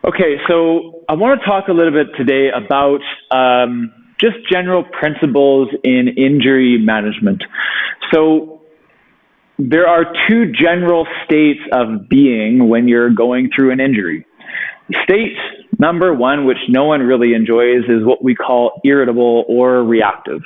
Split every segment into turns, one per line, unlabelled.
Okay, so I want to talk a little bit today about just general principles in injury management. So there are two general states of being when you're going through an injury. State number one, which no one really enjoys, is what we call irritable or reactive.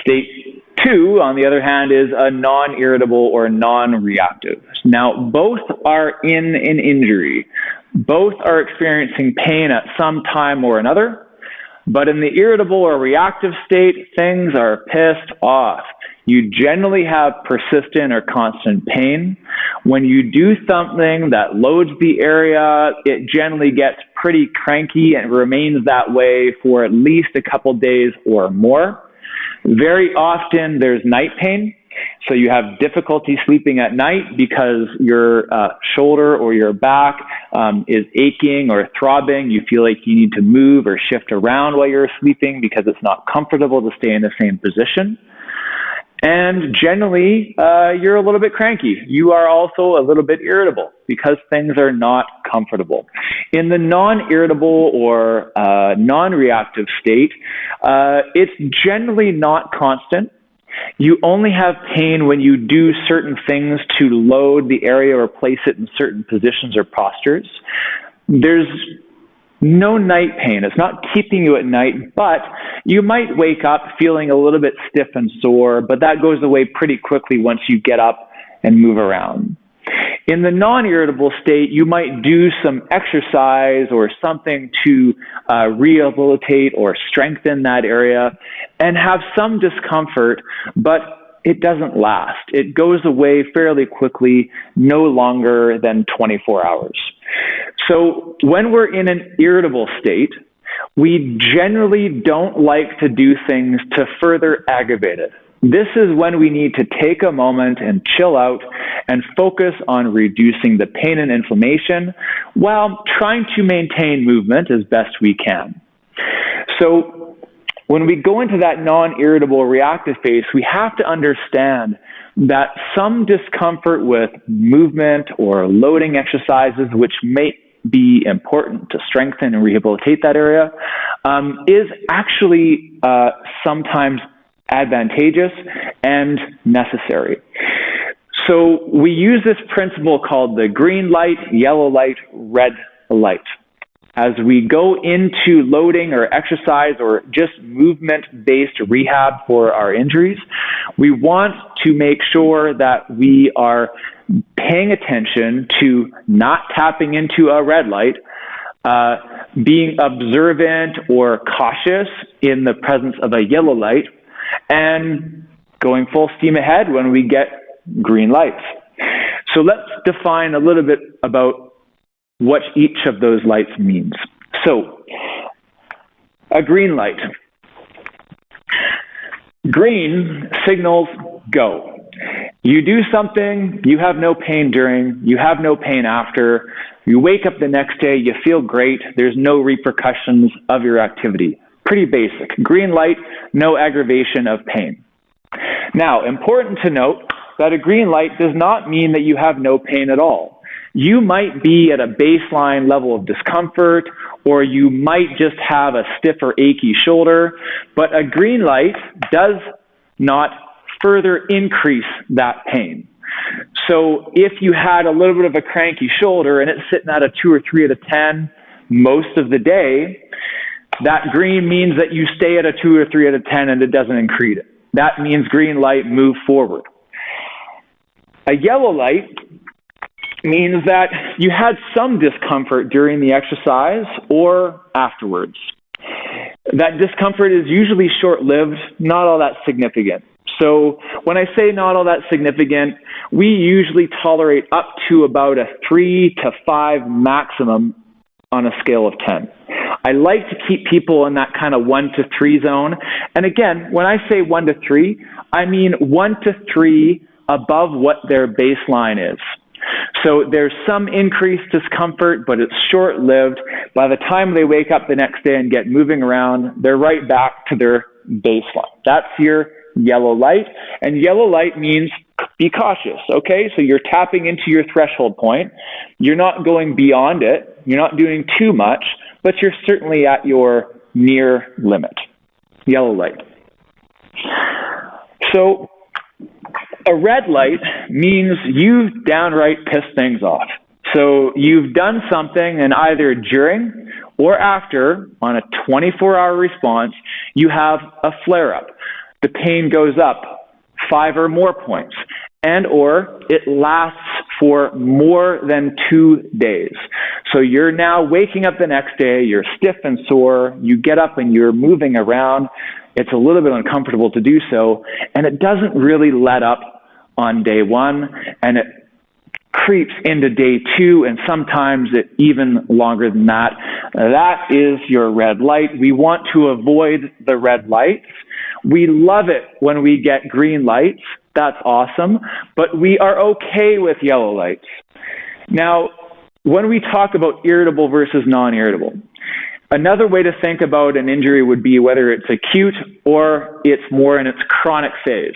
State two, on the other hand, is a non-irritable or non-reactive. Now, both are in an injury. Both are experiencing pain at some time or another, but in the irritable or reactive state, things are pissed off. You generally have persistent or constant pain. When you do something that loads the area, it generally gets pretty cranky and remains that way for at least a couple days or more. Very often there's night pain. So you have difficulty sleeping at night because your shoulder or your back is aching or throbbing. You feel like you need to move or shift around while you're sleeping because it's not comfortable to stay in the same position. And generally, you're a little bit cranky. You are also a little bit irritable because things are not comfortable. In the non-irritable or non-reactive state, it's generally not constant. You only have pain when you do certain things to load the area or place it in certain positions or postures. There's no night pain. It's not keeping you at night, but you might wake up feeling a little bit stiff and sore, but that goes away pretty quickly once you get up and move around. In the non-irritable state, you might do some exercise or something to rehabilitate or strengthen that area and have some discomfort, but it doesn't last. It goes away fairly quickly, no longer than 24 hours. So when we're in an irritable state, we generally don't like to do things to further aggravate it. This is when we need to take a moment and chill out and focus on reducing the pain and inflammation while trying to maintain movement as best we can. So when we go into that non-irritable reactive phase, we have to understand that some discomfort with movement or loading exercises, which may be important to strengthen and rehabilitate that area, is actually sometimes advantageous and necessary. So we use this principle called the green light, yellow light, red light. As we go into loading or exercise or just movement-based rehab for our injuries, we want to make sure that we are paying attention to not tapping into a red light, being observant or cautious in the presence of a yellow light, and going full steam ahead when we get green lights. So let's define a little bit about what each of those lights means. So, a green light. Green signals go. You do something, you have no pain during, you have no pain after, you wake up the next day, you feel great, there's no repercussions of your activity. Pretty basic. Green light, no aggravation of pain. Now, important to note that a green light does not mean that you have no pain at all. You might be at a baseline level of discomfort, or you might just have a stiff or achy shoulder, but a green light does not further increase that pain. So if you had a little bit of a cranky shoulder and it's sitting at a 2 or 3 out of 10 most of the day, that green means that you stay at a 2 or 3 out of 10 and it doesn't increase it. That means green light, move forward. A yellow light means that you had some discomfort during the exercise or afterwards. That discomfort is usually short-lived, not all that significant. So when I say not all that significant, we usually tolerate up to about a 3 to 5 maximum on a scale of 10. I like to keep people in that kind of 1 to 3 zone. And again, when I say 1 to 3, I mean 1 to 3 above what their baseline is. So there's some increased discomfort, but it's short-lived. By the time they wake up the next day and get moving around, they're right back to their baseline. That's your yellow light. And yellow light means be cautious, okay? So you're tapping into your threshold point. You're not going beyond it. You're not doing too much, but you're certainly at your near limit. Yellow light. So a red light means you've downright pissed things off. So you've done something, and either during or after, on a 24-hour response, you have a flare-up. The pain goes up 5 or more points, and or it lasts for more than 2 days. So you're now waking up the next day, you're stiff and sore, you get up and you're moving around. It's a little bit uncomfortable to do so, and it doesn't really let up on day 1, and it creeps into day 2, and sometimes it even longer than that. That is your red light. We want to avoid the red lights. We love it when we get green lights. That's awesome. But we are okay with yellow lights. Now, when we talk about irritable versus non-irritable, another way to think about an injury would be whether it's acute or it's more in its chronic phase.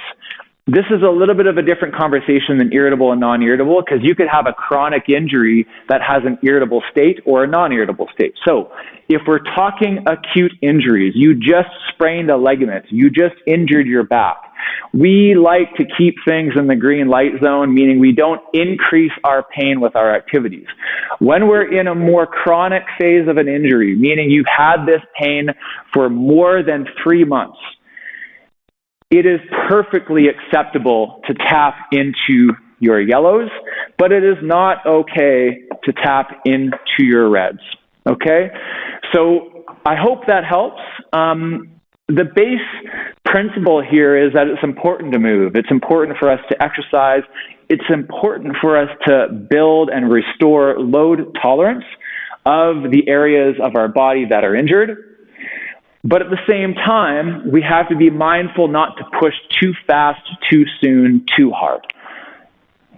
This is a little bit of a different conversation than irritable and non-irritable, because you could have a chronic injury that has an irritable state or a non-irritable state. So if we're talking acute injuries, you just sprained a ligament, you just injured your back, we like to keep things in the green light zone, meaning we don't increase our pain with our activities. When we're in a more chronic phase of an injury, meaning you've had this pain for more than 3 months, it is perfectly acceptable to tap into your yellows, but it is not okay to tap into your reds, okay? So I hope that helps. The base principle here is that it's important to move. It's important for us to exercise. It's important for us to build and restore load tolerance of the areas of our body that are injured. But at the same time, we have to be mindful not to push too fast, too soon, too hard.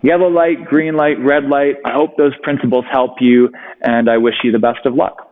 Yellow light, green light, red light. I hope those principles help you, and I wish you the best of luck.